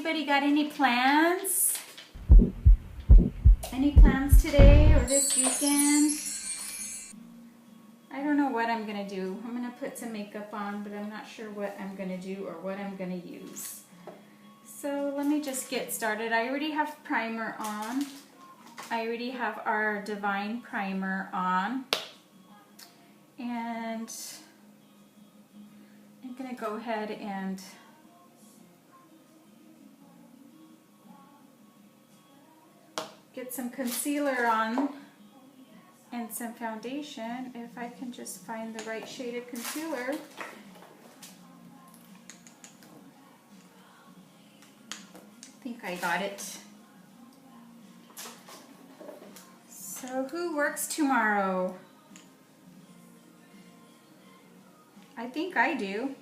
Anybody got any plans? Any plans today or this weekend? I don't know what I'm gonna do. I'm gonna put some makeup on, but I'm not sure what I'm gonna do or what I'm gonna use. So let me just get started. I already have primer on. I already have our Divine primer on. And I'm gonna go ahead and get some concealer on and some foundation, if I can just find the right shade of concealer. I think I got it. So who works tomorrow? I think I do.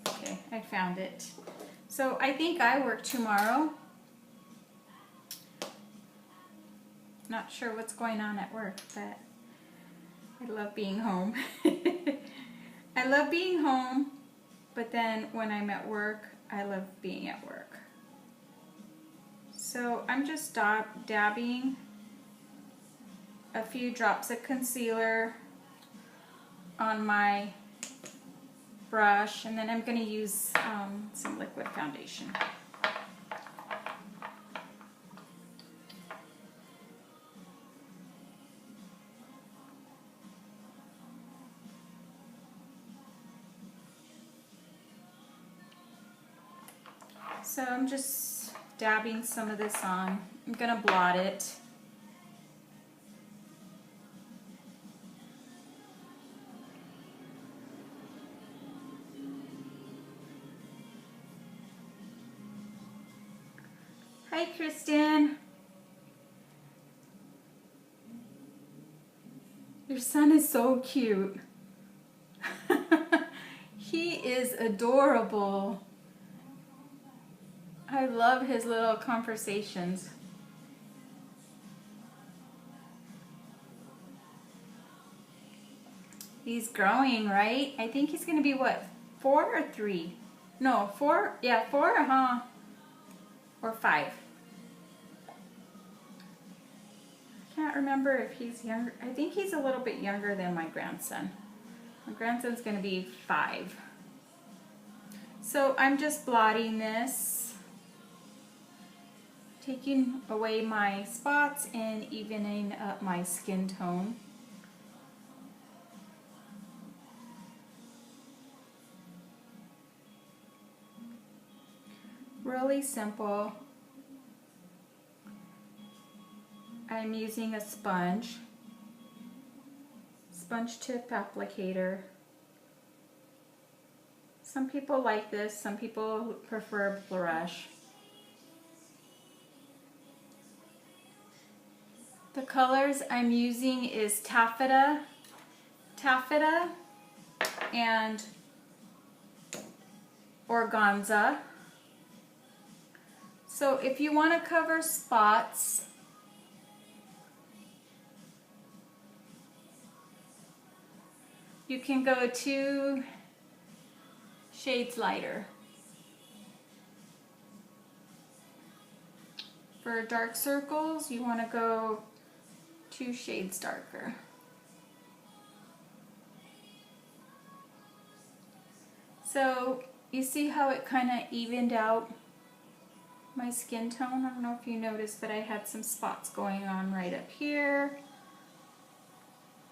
Okay, I found it. So I think I work tomorrow. Not sure what's going on at work, but I love being home. I love being home, but then when I'm at work, I love being at work. So I'm just dabbing a few drops of concealer on my brush, and then I'm going to use some liquid foundation. So I'm just dabbing some of this on. I'm going to blot it. Hi, Kristen. Your son is so cute. He is adorable. I love his little conversations. He's growing, right? I think he's going to be, what, 4 or 3? No, 4? Yeah, 4, huh? Or 5. Can't remember if he's younger. I think he's a little bit younger than my grandson. My grandson's going to be 5. So I'm just blotting this, taking away my spots and evening up my skin tone. Really simple. I'm using a sponge tip applicator. Some people like this, some people prefer brush. The colors I'm using is taffeta and organza. So if you want to cover spots, you can go 2 shades lighter. For dark circles, you want to go 2 shades darker. So you see how it kind of evened out my skin tone? I don't know if you noticed, but I had some spots going on right up here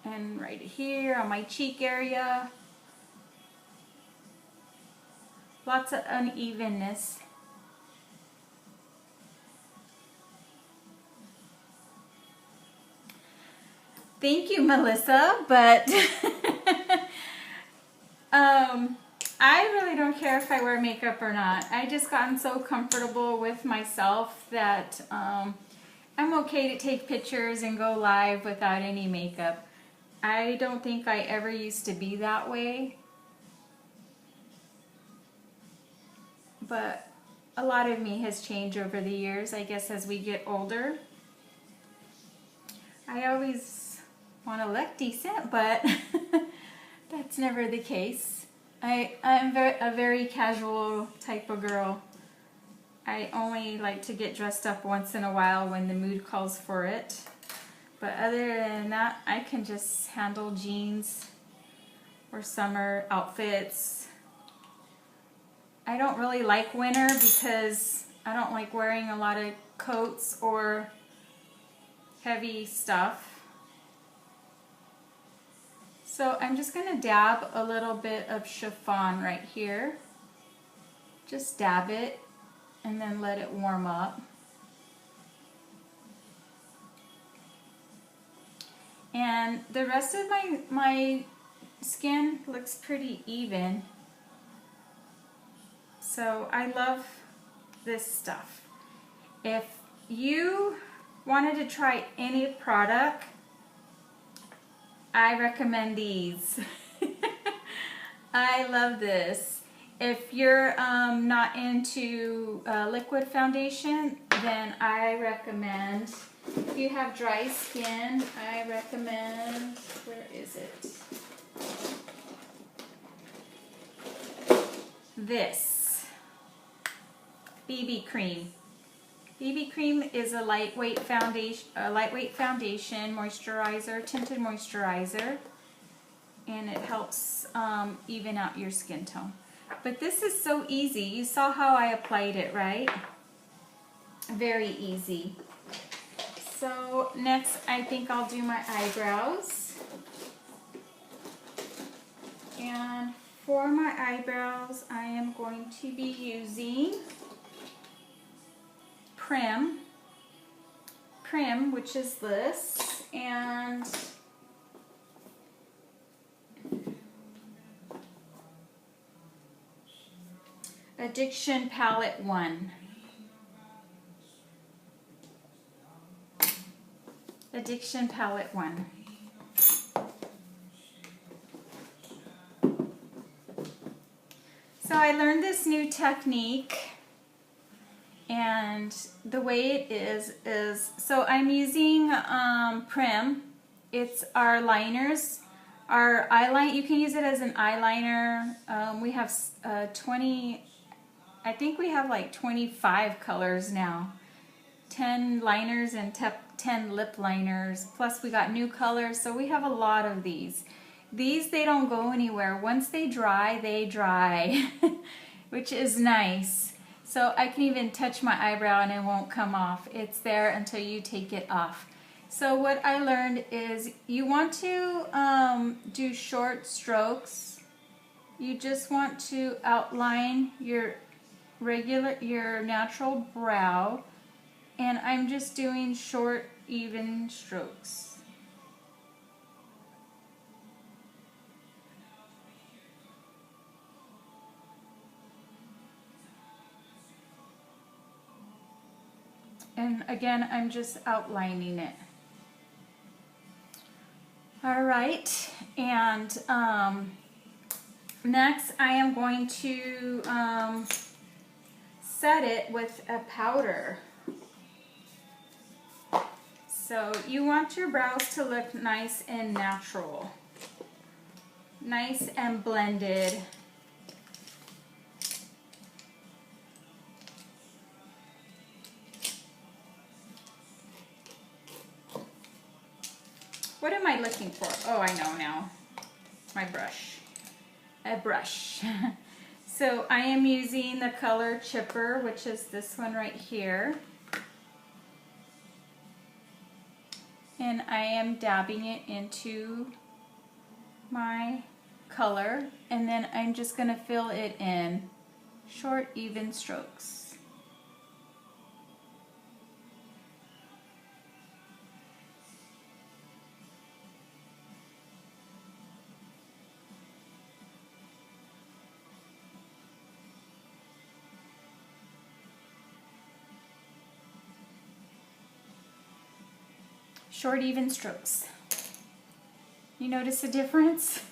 and right here on my cheek area. Lots of unevenness. Thank you, Melissa, but I really don't care if I wear makeup or not. I just gotten so comfortable with myself that I'm okay to take pictures and go live without any makeup. I don't think I ever used to be that way, but a lot of me has changed over the years, I guess, as we get older. I always want to look decent, but That's never the case. I'm a very casual type of girl. I only like to get dressed up once in a while when the mood calls for it. But other than that, I can just handle jeans or summer outfits. I don't really like winter because I don't like wearing a lot of coats or heavy stuff. So I'm just going to dab a little bit of chiffon right here. Just dab it and then let it warm up. And the rest of my skin looks pretty even. So I love this stuff. If you wanted to try any product, I recommend these. I love this. If you're not into liquid foundation, then I recommend, if you have dry skin, I recommend, where is it? This BB cream. BB cream is a lightweight foundation, moisturizer, tinted moisturizer, and it helps even out your skin tone. But this is so easy. You saw how I applied it, right? Very easy. So next, I think I'll do my eyebrows. And for my eyebrows, I am going to be using Prim, which is this, and Addiction Palette 1. Addiction Palette 1. So I learned this new technique, and the way it is so I'm using Prim. It's our liners, our eyeliner. You can use it as an eyeliner. We have 20, I think we have like 25 colors now. 10 liners and 10 lip liners. Plus we got new colors, so we have a lot of these. These, they don't go anywhere. Once they dry, which is nice. So I can even touch my eyebrow and it won't come off. It's there until you take it off. So what I learned is you want to do short strokes. You just want to outline your natural brow, and I'm just doing short, even strokes. And again, I'm just outlining it. All right, and next I am going to set it with a powder. So you want your brows to look nice and natural, nice and blended. What am I looking for? Oh, I know now. My brush. A brush. So I am using the color Chipper, which is this one right here. And I am dabbing it into my color, and then I'm just going to fill it in. Short, even strokes. Short, even strokes. You notice a difference?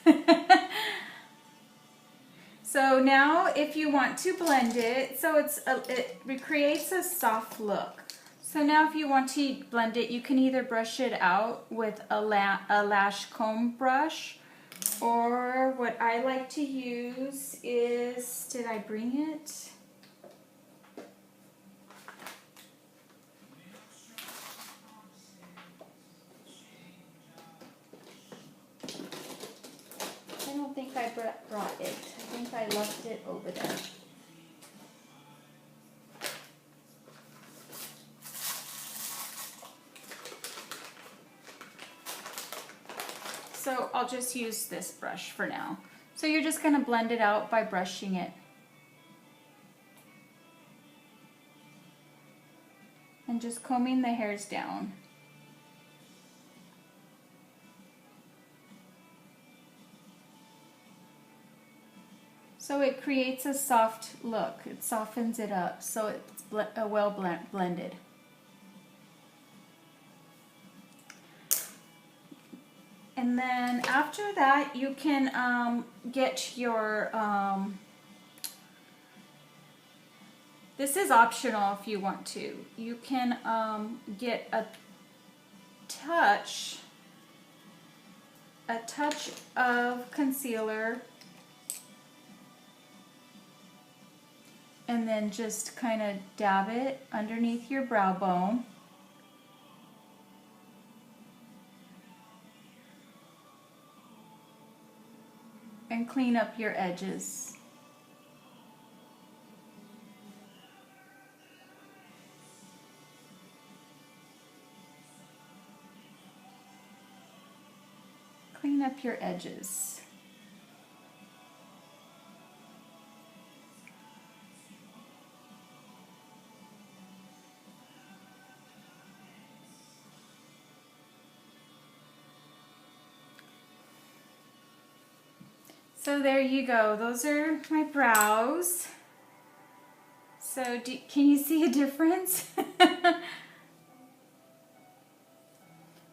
So now if you want to blend it, so it creates a soft look. So now if you want to blend it, you can either brush it out with a lash comb brush, Or what I like to use is, did I bring it? I don't think I brought it. I think I left it over there. So I'll just use this brush for now. So you're just going to blend it out by brushing it. And just combing the hairs down. So it creates a soft look. It softens it up so it's well blended. And then after that, you can get your, this is optional if you want to. You can get a touch of concealer and then just kind of dab it underneath your brow bone. And clean up your edges. Clean up your edges. So there you go. Those are my brows. So can you see a difference?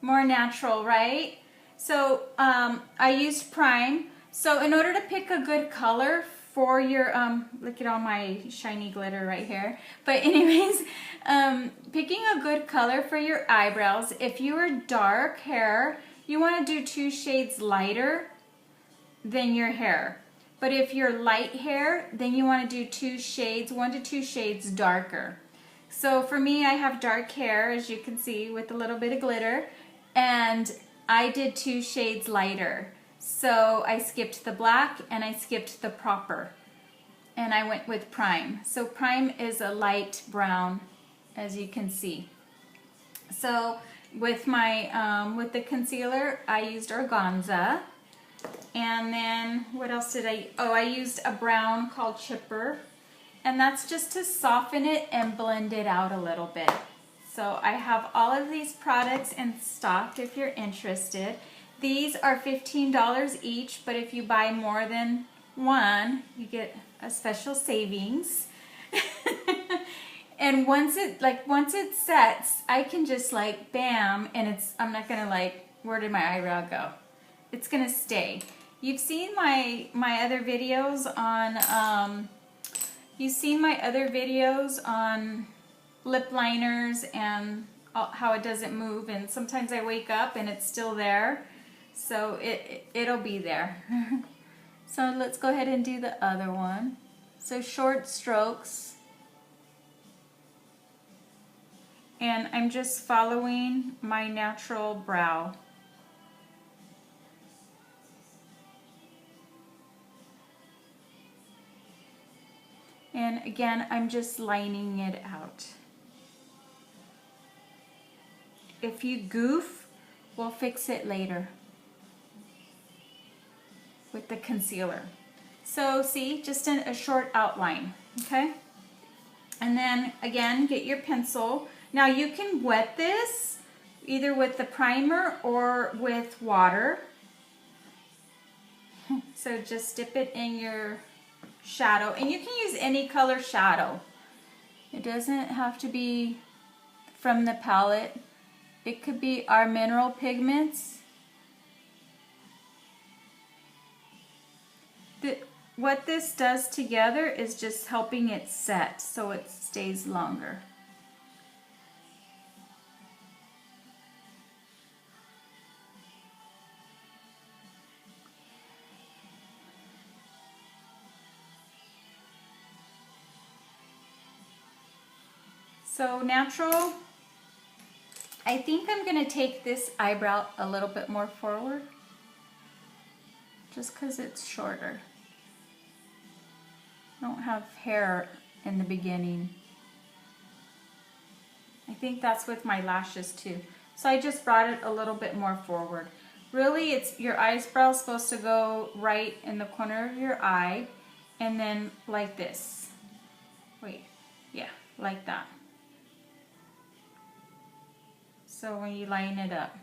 More natural, right? So I used Prime. So in order to pick a good color for your, look at all my shiny glitter right here. But anyways, picking a good color for your eyebrows, if you are dark hair, you want to do 2 shades lighter than your hair. But if you're light hair, then you want to do 2 shades, 1 to 2 shades darker. So for me, I have dark hair, as you can see, with a little bit of glitter, and I did 2 shades lighter. So I skipped the black and I skipped the proper, and I went with Prime. So Prime is a light brown, as you can see. So with my with the concealer, I used Organza. And then what else did I used a brown called Chipper, and that's just to soften it and blend it out a little bit. So I have all of these products in stock if you're interested. These are $15 each, but if you buy more than one, you get a special savings. And once it sets, I can just like bam, and I'm not gonna like, where did my eyebrow go? It's gonna stay. You've seen my other videos on lip liners and how it doesn't move, and sometimes I wake up and it's still there, so it'll be there. So let's go ahead and do the other one. So short strokes, and I'm just following my natural brow. And again, I'm just lining it out. If you goof, we'll fix it later with the concealer. So see, just a short outline, okay? And then again, get your pencil. Now you can wet this either with the primer or with water. So just dip it in your shadow, and you can use any color shadow. It doesn't have to be from the palette. It could be our mineral pigments. What this does together is just helping it set so it stays longer. So natural, I think I'm going to take this eyebrow a little bit more forward, just because it's shorter. I don't have hair in the beginning. I think that's with my lashes too. So I just brought it a little bit more forward. Really, it's your eyebrow is supposed to go right in the corner of your eye, and then like this. Wait, yeah, like that. So when you line it up.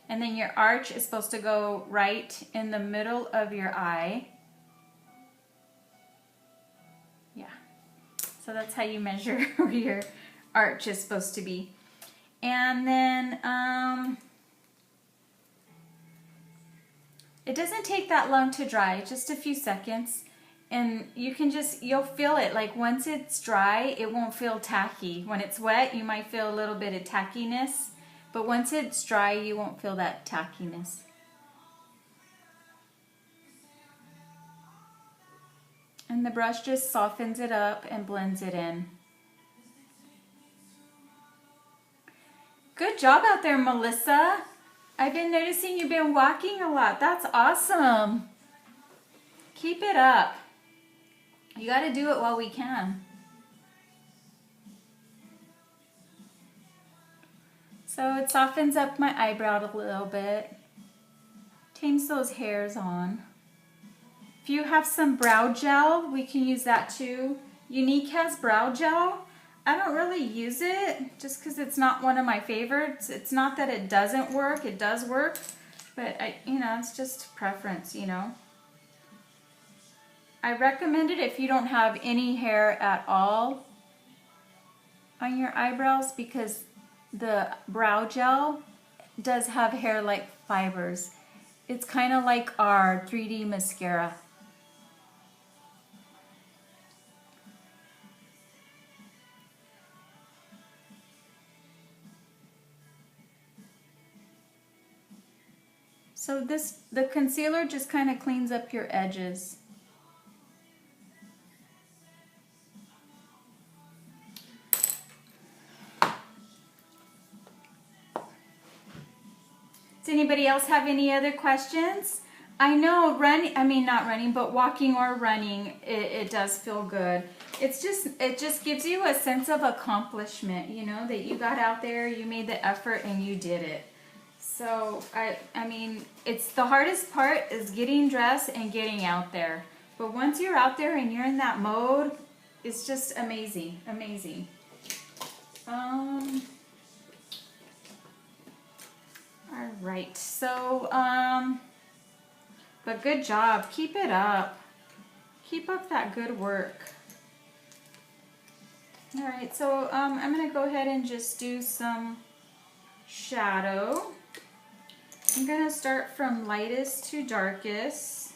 And then your arch is supposed to go right in the middle of your eye. Yeah. So that's how you measure where your arch is supposed to be. And then it doesn't take that long to dry, just a few seconds. And you can just, you'll feel it. Like once it's dry, it won't feel tacky. When it's wet, you might feel a little bit of tackiness. But once it's dry, you won't feel that tackiness. And the brush just softens it up and blends it in. Good job out there, Melissa. I've been noticing you've been walking a lot. That's awesome. Keep it up. You got to do it while we can. So it softens up my eyebrow a little bit. Tames those hairs on. If you have some brow gel, we can use that too. Younique has brow gel. I don't really use it just because it's not one of my favorites. It's not that it doesn't work, it does work, but it's just preference, I recommend it if you don't have any hair at all on your eyebrows, because the brow gel does have hair-like fibers. It's kind of like our 3D mascara. So the concealer just kind of cleans up your edges. Does anybody else have any other questions? I know walking or running, it does feel good. It just gives you a sense of accomplishment, that you got out there, you made the effort, and you did it. So, it's the hardest part is getting dressed and getting out there. But once you're out there and you're in that mode, it's just amazing, amazing. All right, so, but good job. Keep it up. Keep up that good work. All right, so I'm going to go ahead and just do some shadow. I'm going to start from lightest to darkest.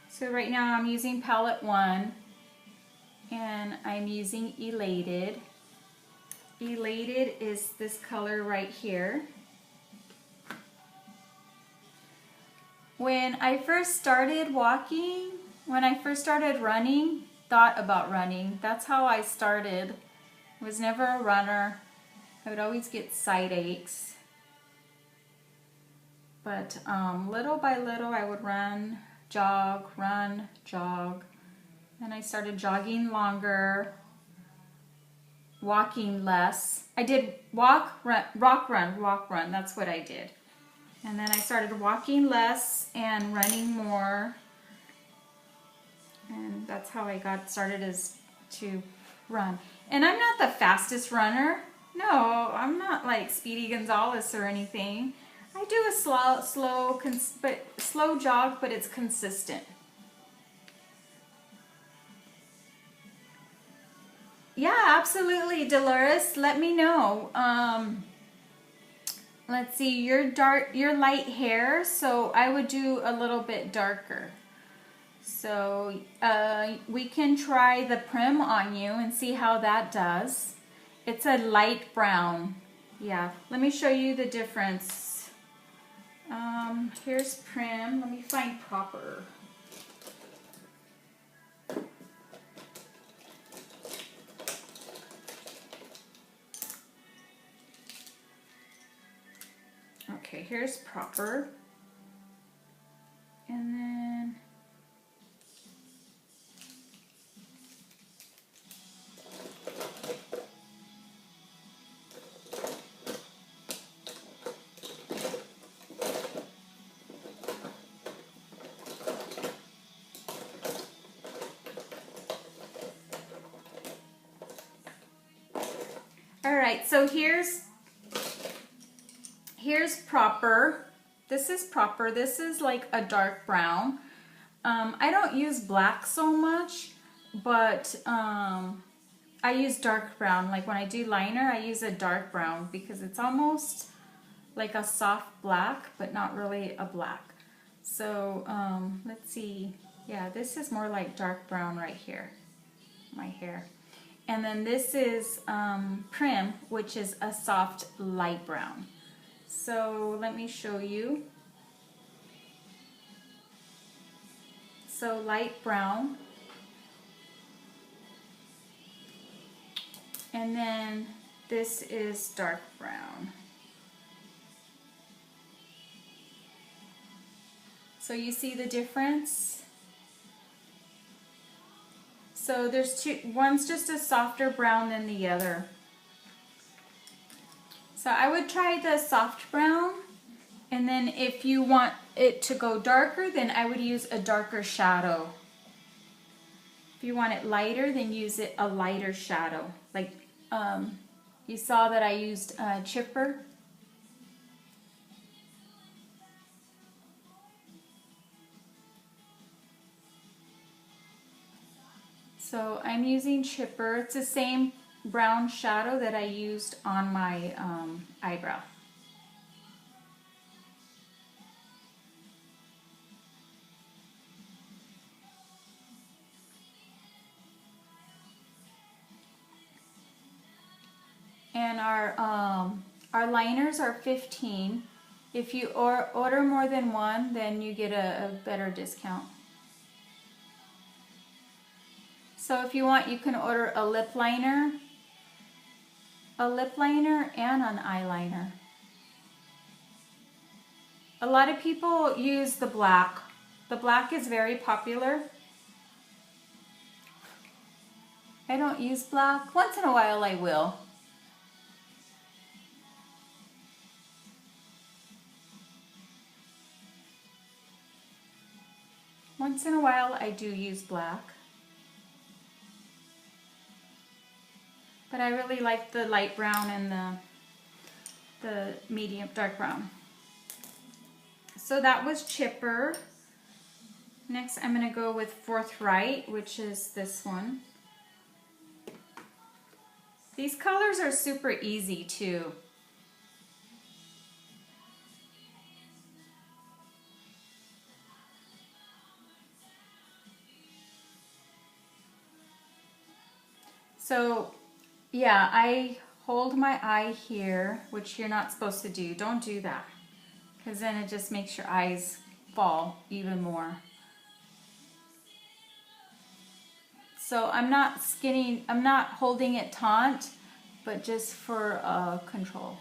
So right now I'm using palette 1 and I'm using Elated. Elated is this color right here. When I first started walking, when I first started running, thought about running, that's how I started. I was never a runner. I would always get side aches. But little by little I would run, jog. Then I started jogging longer, walking less. I did walk, run, that's what I did. And then I started walking less and running more. And that's how I got started, is to run. And I'm not the fastest runner. No, I'm not like Speedy Gonzalez or anything. I do a slow jog, but it's consistent. Yeah, absolutely, Dolores. Let me know. Let's see, you're light hair, so I would do a little bit darker. So we can try the Prim on you and see how that does. It's a light brown. Yeah, let me show you the difference. Here's Prim. Let me find Proper. Okay, here's Proper. And then all right, so here's Proper. This is Proper. This is like a dark brown. I don't use black so much, but I use dark brown. Like when I do liner, I use a dark brown because it's almost like a soft black, but not really a black. So let's see. Yeah, this is more like dark brown right here, my hair. And then this is Prim, which is a soft light brown. So let me show you. So light brown. And then this is dark brown. So you see the difference? So there's two, one's just a softer brown than the other. So I would try the soft brown, and then if you want it to go darker, then I would use a darker shadow. If you want it lighter, then use a lighter shadow. Like you saw that I used Chipper. So I'm using Chipper. It's the same brown shadow that I used on my eyebrow. And our liners are 15. If you order more than one, then you get a better discount. So if you want, you can order a lip liner and an eyeliner. A lot of people use the black. The black is very popular. I don't use black. Once in a while I will. Once in a while I do use black. But I really like the light brown and the medium dark brown. So that was Chipper. Next I'm going to go with Forthright, which is this one. These colors are super easy too. So yeah, I hold my eye here, which you're not supposed to do. Don't do that, because then it just makes your eyes fall even more. So I'm not holding it taut, but just for control.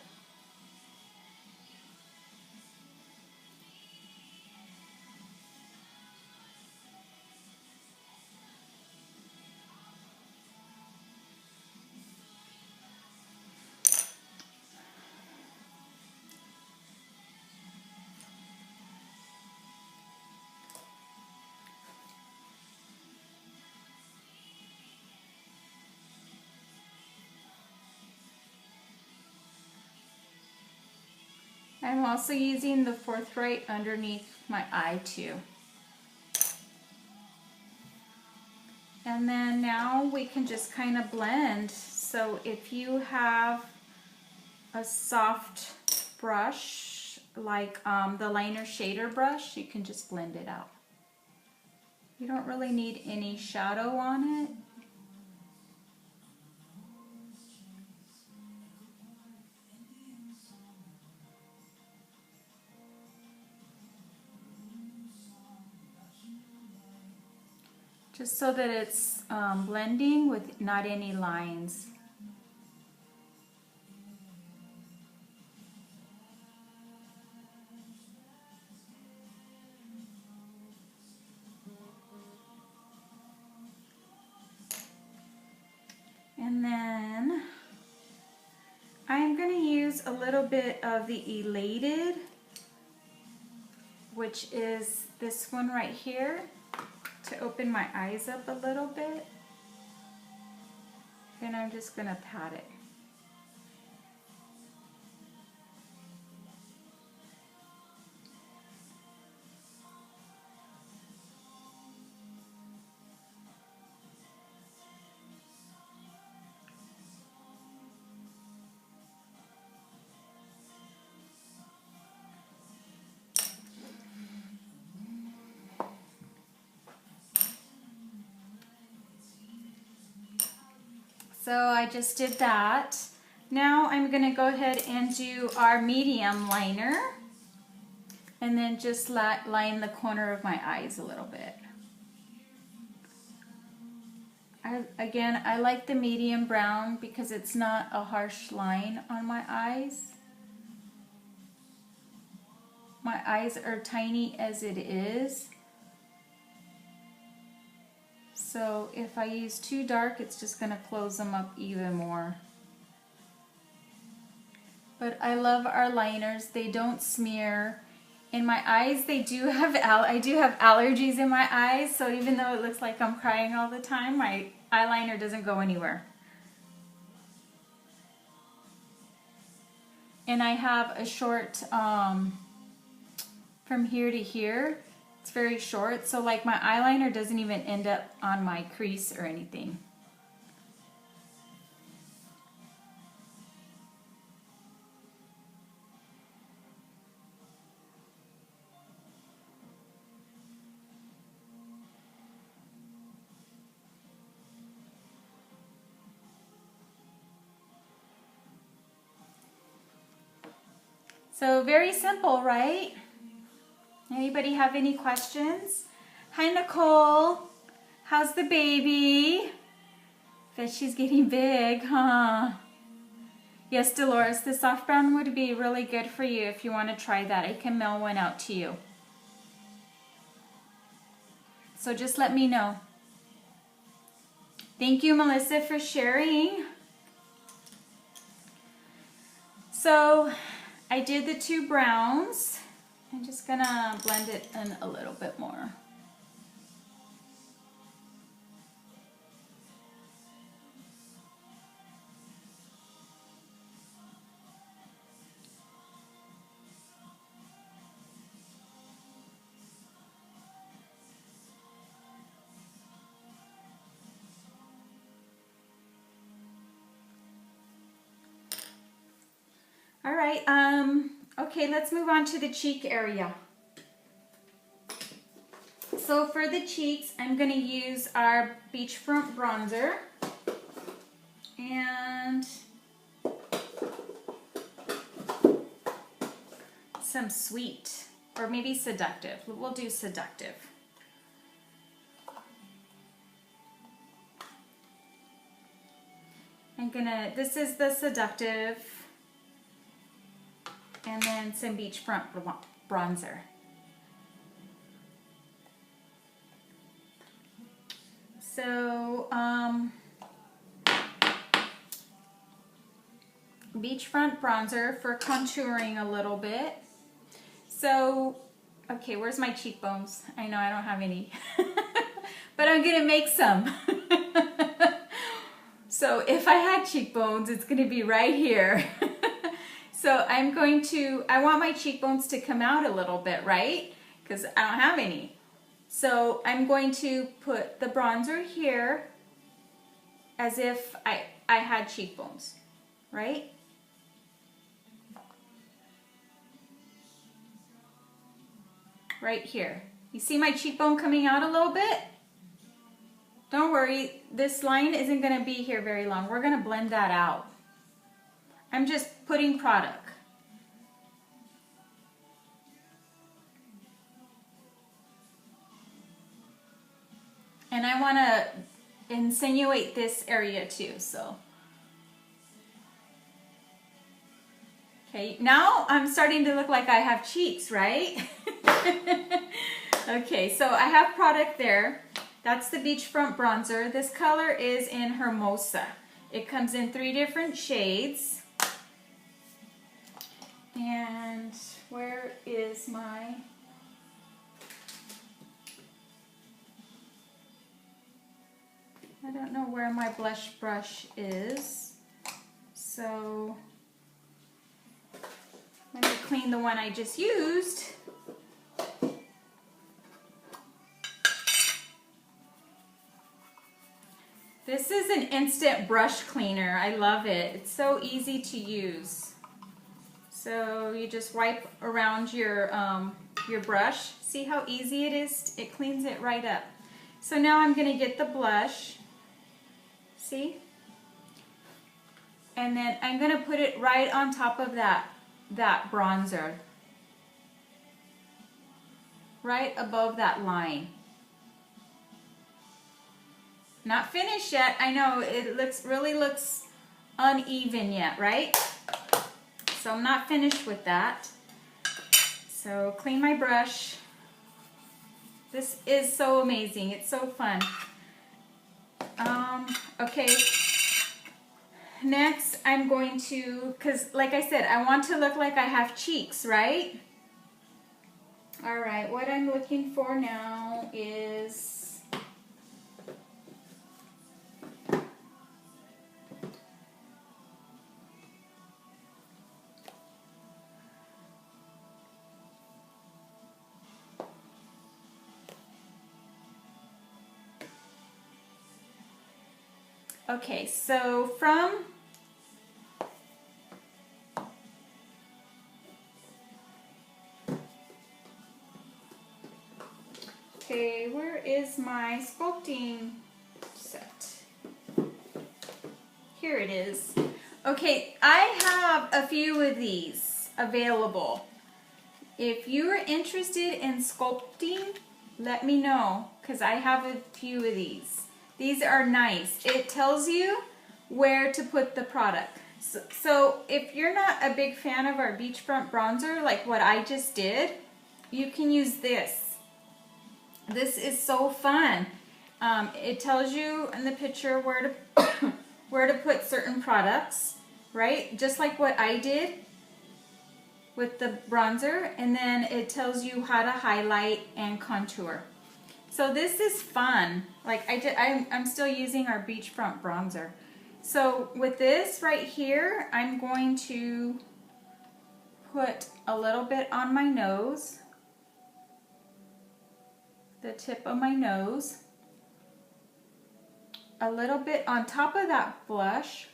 I'm also using the Forthright underneath my eye too. And then now we can just kind of blend. So if you have a soft brush, like the liner shader brush, you can just blend it out. You don't really need any shadow on it. just so that it's blending with not any lines. And then I'm going to use a little bit of the Elated, which is this one right here, to open my eyes up a little bit. And I'm just going to pat it. So I just did that. Now I'm going to go ahead and do our medium liner and then just line the corner of my eyes a little bit. Again, I like the medium brown because it's not a harsh line on my eyes. My eyes are tiny as it is. So if I use too dark, it's just going to close them up even more. But I love our liners. They don't smear. In my eyes, I do have allergies in my eyes, so even though it looks like I'm crying all the time, my eyeliner doesn't go anywhere. And I have a short from here to here. It's very short, so like my eyeliner doesn't even end up on my crease or anything. So very simple, right? Anybody have any questions? Hi, Nicole. How's the baby? Bet she's getting big, huh? Yes, Dolores, the soft brown would be really good for you if you want to try that. I can mail one out to you. So just let me know. Thank you, Melissa, for sharing. So I did the two browns. I'm just gonna blend it in a little bit more. All right, okay, let's move on to the cheek area. So for the cheeks, I'm going to use our Beachfront bronzer and some Sweet, or maybe Seductive. We'll do Seductive. This is the Seductive, and then some Beachfront bronzer. So, Beachfront bronzer for contouring a little bit. So, okay, where's my cheekbones? I know I don't have any, but I'm gonna make some. So if I had cheekbones, it's gonna be right here. So I want my cheekbones to come out a little bit, right? Because I don't have any. So I'm going to put the bronzer here as if I had cheekbones, right? Right here. You see my cheekbone coming out a little bit? Don't worry, this line isn't going to be here very long. We're going to blend that out. I'm just putting product. And I want to insinuate this area too, so. Okay, now I'm starting to look like I have cheeks, right? Okay, so I have product there. That's the Beachfront Bronzer. This color is in Hermosa. It comes in 3 different shades. And where is my... I don't know where my blush brush is. So let me clean the one I just used. This is an instant brush cleaner. I love it. It's so easy to use. So you just wipe around your brush. See how easy it is? It cleans it right up. So now I'm going to get the blush. See? And then I'm going to put it right on top of that bronzer. Right above that line. Not finished yet. I know it really looks uneven yet, right? So I'm not finished with that. So clean my brush. This is so amazing. It's so fun. Okay. Next, I'm going to, because like I said, I want to look like I have cheeks, right? All right, what I'm looking for now is... Okay, so from okay, where is my sculpting set? Here it is. Okay, I have a few of these available. If you are interested in sculpting, let me know, because I have a few of these. These are nice. It tells you where to put the product. So if you're not a big fan of our Beachfront Bronzer, like what I just did, you can use this. This is so fun. It tells you in the picture where to where to put certain products, right? Just like what I did with the bronzer, and then it tells you how to highlight and contour. So this is fun. Like I'm still using our Beachfront Bronzer. So with this right here, I'm going to put a little bit on my nose, the tip of my nose, a little bit on top of that blush,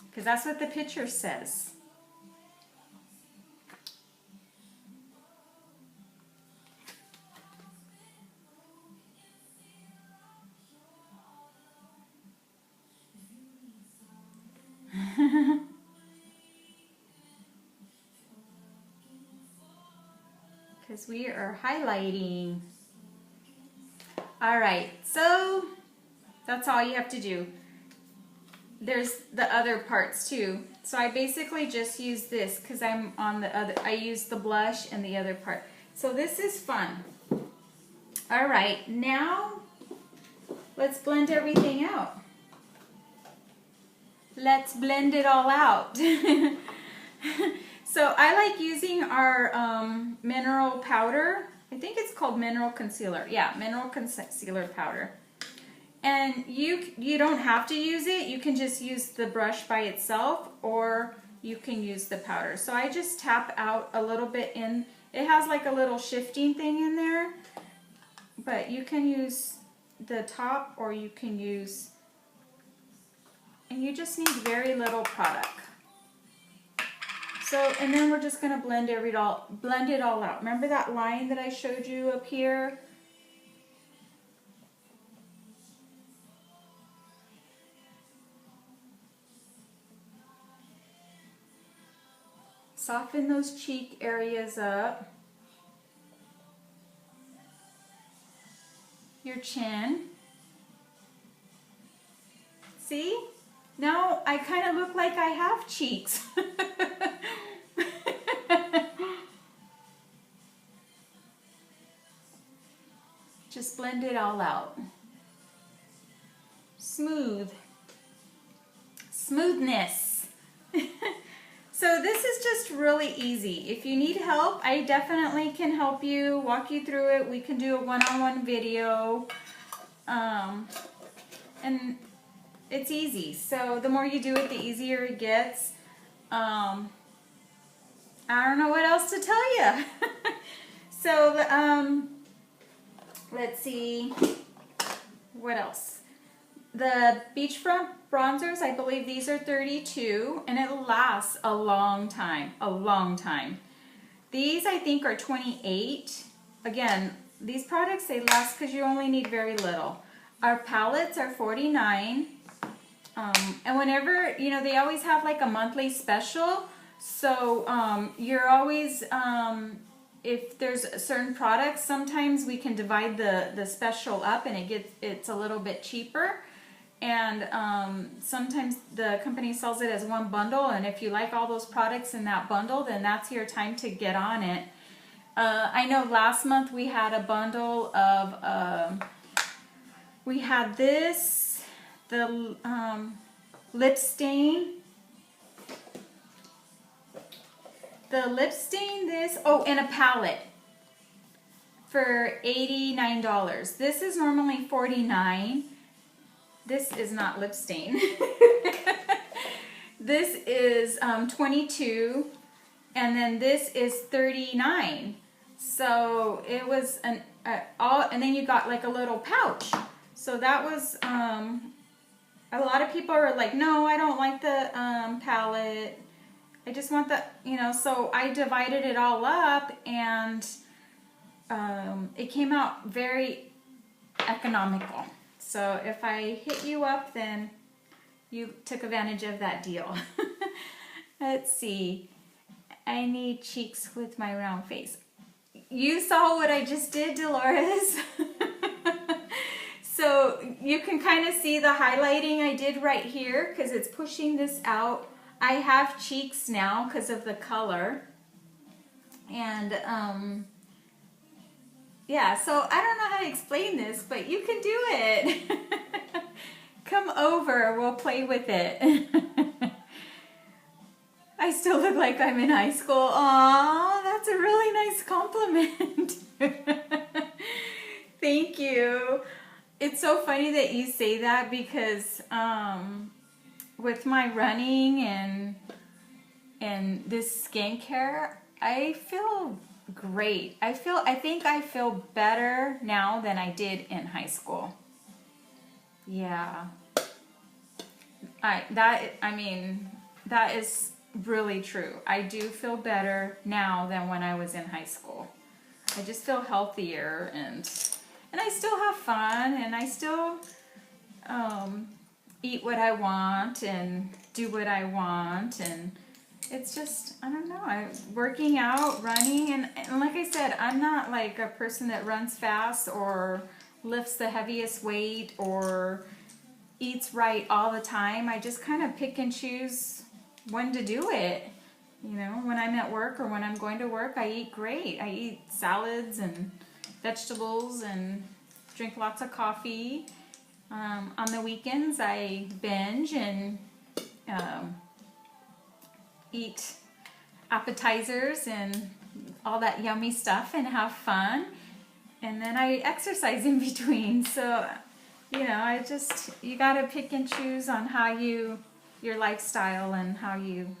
because that's what the picture says. Because we are highlighting. All right, so that's all you have to do. There's the other parts too. So I basically just use this because I'm on the other, I use the blush and the other part. So this is fun. All right, now let's blend everything out. Let's blend it all out. So I like using our mineral powder. I think it's called mineral concealer. Yeah, mineral concealer powder. And you don't have to use it. You can just use the brush by itself, or you can use the powder. So I just tap out a little bit in. It has like a little shifting thing in there, but you can use the top, or you can use, and you just need very little product. So, and then we're just gonna blend it all out. Remember that line that I showed you up here? Soften those cheek areas up. Your chin. See? Now I kind of look like I have cheeks. Just blend it all out. Smooth. Smoothness. So this is just really easy. If you need help, I definitely can help you, walk you through it. We can do a one-on-one video. And it's easy. So the more you do it, the easier it gets. I don't know what else to tell you. So, let's see. What else? The beachfront bronzers, I believe these are 32, and it lasts a long time, a long time. These I think are 28. Again, these products, they last because you only need very little. Our palettes are 49. And whenever, you know, they always have like a monthly special. So you're always, if there's certain products, sometimes we can divide the special up and it's a little bit cheaper. And sometimes the company sells it as one bundle, and if you like all those products in that bundle, then that's your time to get on it. I know last month we had a bundle of, we had this, the lip stain, this, oh, and a palette for $89. This is normally $49. This is not lip stain. This is 22, and then this is 39. So it was and then you got like a little pouch. So that was a lot of people are like, no, I don't like the palette. I just want the, you know. So I divided it all up, and it came out very economical. So if I hit you up, then you took advantage of that deal. Let's see. I need cheeks with my round face. You saw what I just did, Dolores. So you can kind of see the highlighting I did right here because it's pushing this out. I have cheeks now because of the color. And yeah, so I don't know how to explain this, but you can do it. Come over, we'll play with it. I still look like I'm in high school. Aw, that's a really nice compliment. Thank you. It's so funny that you say that because with my running and this skincare, I feel great. I think I feel better now than I did in high school. Yeah. That is really true. I do feel better now than when I was in high school. I just feel healthier, and I still have fun, and I still eat what I want and do what I want, and it's just, I don't know, working out, running, and like I said, I'm not like a person that runs fast or lifts the heaviest weight or eats right all the time. I just kind of pick and choose when to do it. You know, when I'm at work or when I'm going to work, I eat great. I eat salads and vegetables and drink lots of coffee. On the weekends, I binge and eat appetizers and all that yummy stuff and have fun. And then I exercise in between. So, you know, you gotta pick and choose on your lifestyle and how you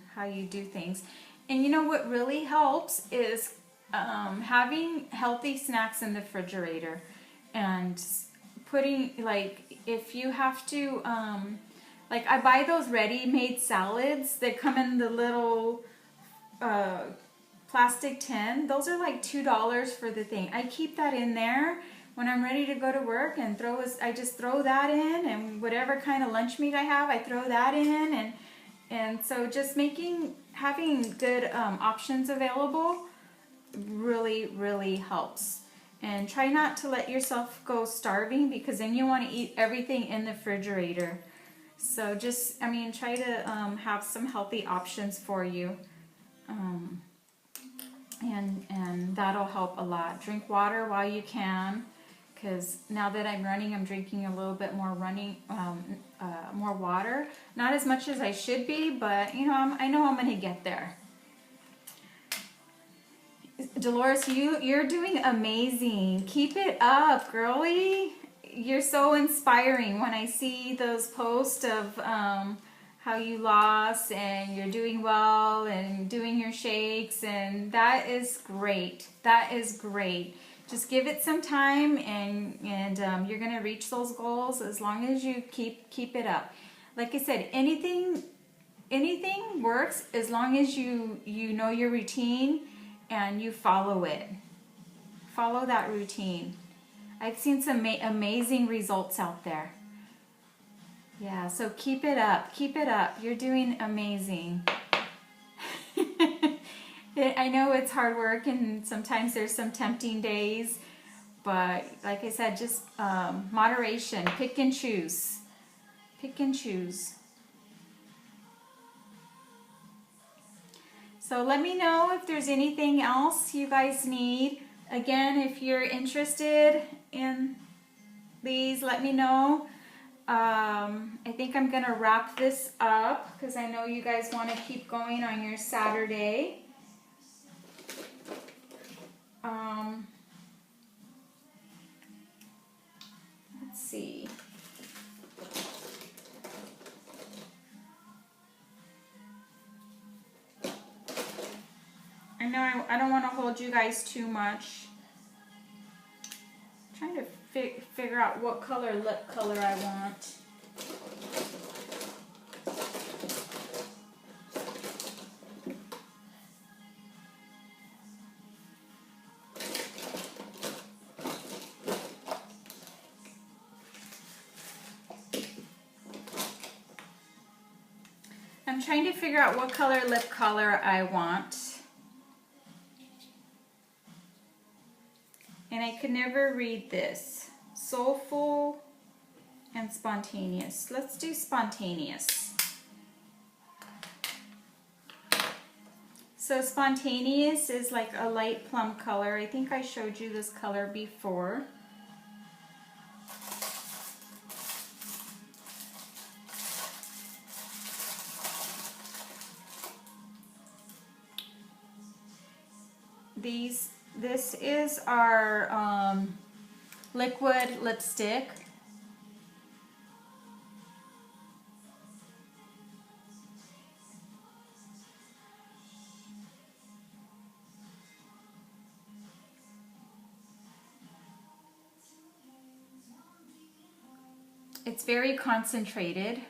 do things. And you know what really helps is having healthy snacks in the refrigerator, and putting, like, if you have to, like, I buy those ready-made salads that come in the little plastic tin. Those are like $2 for the thing. I keep that in there when I'm ready to go to work, and I just throw that in, and whatever kind of lunch meat I have, I throw that in, And so just having good options available really, really helps. And try not to let yourself go starving, because then you want to eat everything in the refrigerator. So just, I mean, try to have some healthy options for you. And that'll help a lot. Drink water while you can, because now that I'm running, I'm drinking a little bit more more water. Not as much as I should be, but you know, I know I'm going to get there. Dolores, you're doing amazing. Keep it up, girlie. You're so inspiring when I see those posts of how you lost and you're doing well and doing your shakes, and that is great. That is great. Just give it some time, and you're gonna reach those goals as long as you keep it up. Like I said, anything works as long as you know your routine and you follow it. Follow that routine. I've seen some amazing results out there. Yeah, so keep it up. Keep it up. You're doing amazing. I know it's hard work, and sometimes there's some tempting days, but like I said, just moderation. Pick and choose. Pick and choose. So let me know if there's anything else you guys need. Again, if you're interested in these, let me know. I think I'm gonna wrap this up because I know you guys want to keep going on your Saturday. Let's see. I know I don't want to hold you guys too much. I'm trying to figure out what lip color I want. I'm trying to figure out what lip color I want. And I could never read this. Soulful and spontaneous. Let's do spontaneous. So spontaneous is like a light plum color. I think I showed you this color before. This is our liquid lipstick. It's very concentrated.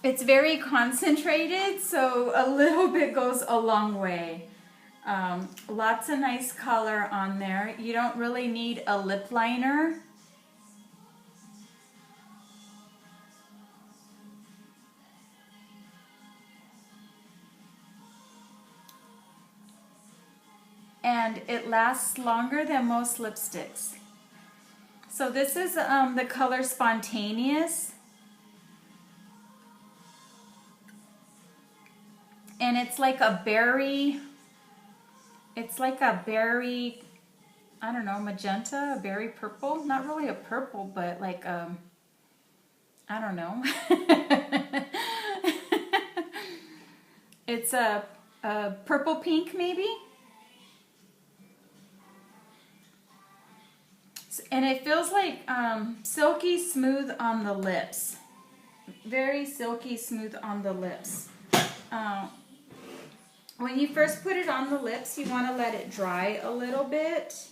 It's very concentrated, so a little bit goes a long way. Lots of nice color on there. You don't really need a lip liner. And it lasts longer than most lipsticks. So this is the color Spontaneous. And it's like a berry, I don't know, magenta, a berry purple. Not really a purple, but like, I don't know. It's a purple pink maybe. And it feels like silky smooth on the lips. Very silky smooth on the lips. when you first put it on the lips, you want to let it dry a little bit.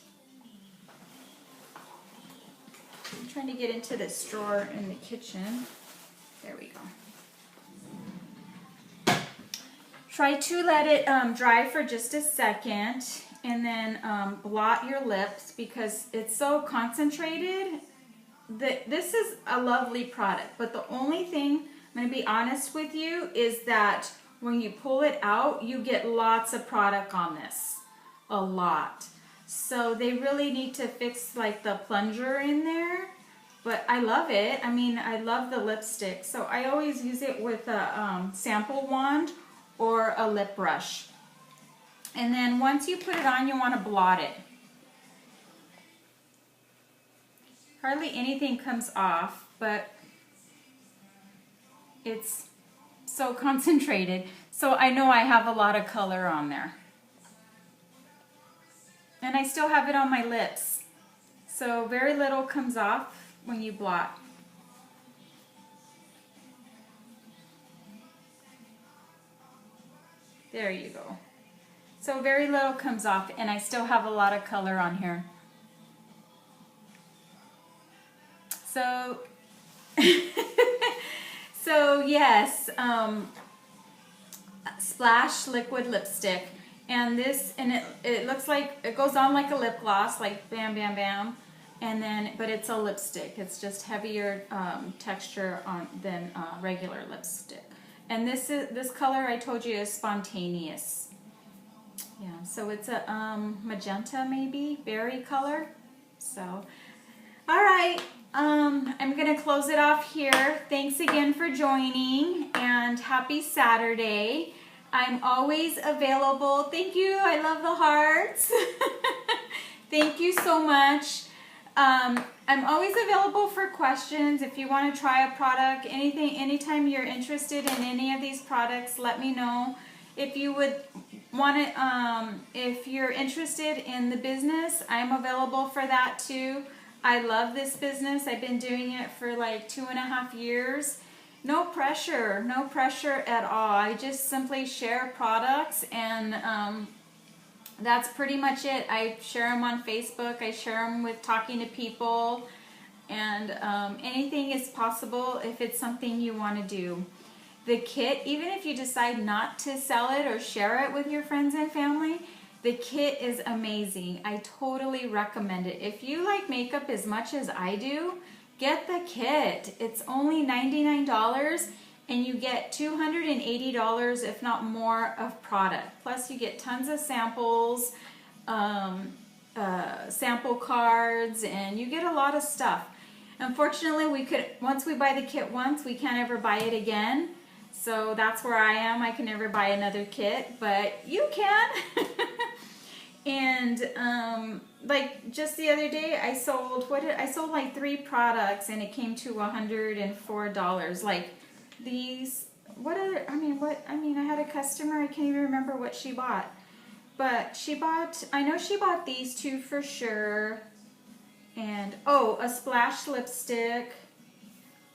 I'm trying to get into this drawer in the kitchen. There we go. Try to let it dry for just a second, and then blot your lips because it's so concentrated. This is a lovely product, but the only thing, I'm going to be honest with you, is that when you pull it out, you get lots of product on this. A lot. So they really need to fix like the plunger in there. But I love it. I mean, I love the lipstick. So I always use it with a sample wand or a lip brush. And then once you put it on, you want to blot it. Hardly anything comes off, but it's so concentrated. So I know I have a lot of color on there. And I still have it on my lips. So very little comes off when you blot. There you go. So very little comes off, and I still have a lot of color on here. So, so yes, Splash liquid lipstick, and this, and it looks like it goes on like a lip gloss, like bam, bam, bam, and then, but it's a lipstick. It's just heavier texture on than regular lipstick. And this color I told you is spontaneous. Yeah, so it's a magenta, maybe berry color. So, all right. I'm going to close it off here. Thanks again for joining, and happy Saturday. I'm always available. Thank you. I love the hearts. Thank you so much. I'm always available for questions. If you want to try a product, anything, anytime you're interested in any of these products, let me know. If you would want to, if you're interested in the business, I'm available for that too. I love this business. I've been doing it for like 2.5 years. No pressure at all. I just simply share products, and that's pretty much it. I share them on Facebook. I share them with talking to people, and anything is possible if it's something you want to do. The kit, even if you decide not to sell it or share it with your friends and family, the kit is amazing. I totally recommend it. If you like makeup as much as I do, get the kit. It's only $99, and you get $280, if not more, of product. Plus you get tons of samples, sample cards, and you get a lot of stuff. Unfortunately, once we buy the kit once, we can't ever buy it again. So that's where I am. I can never buy another kit, but you can. And like just the other day, I sold like 3 products, and it came to $104. Like these, I had a customer, I can't even remember what she bought, but I know she bought these 2 for sure. And a Splash lipstick.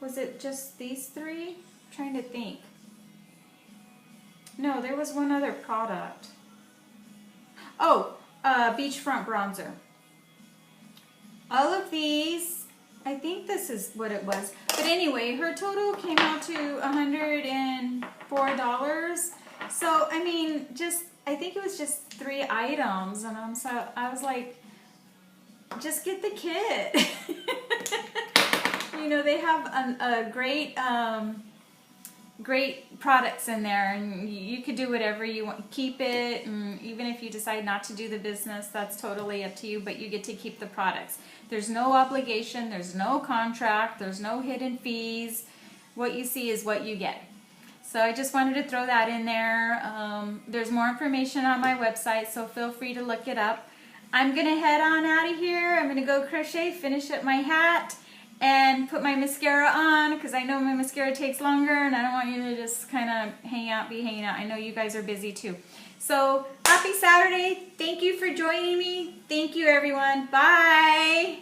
Was it just these 3? I'm trying to think. No, there was one other product. Beachfront bronzer. All of these, I think this is what it was. But anyway, her total came out to $104. So, I mean, I think it was just 3 items. And I was like, just get the kit. You know, they have a great products in there, and you could do whatever you want. Keep it, and even if you decide not to do the business, that's totally up to you, but you get to keep the products. There's no obligation, there's no contract, there's no hidden fees. What you see is what you get. So I just wanted to throw that in there. There's more information on my website, so feel free to look it up. I'm going to head on out of here. I'm going to go crochet, finish up my hat, and put my mascara on, because I know my mascara takes longer, and I don't want you to just kind of be hanging out. I know you guys are busy too. So happy Saturday. Thank you for joining me. Thank you, everyone. Bye.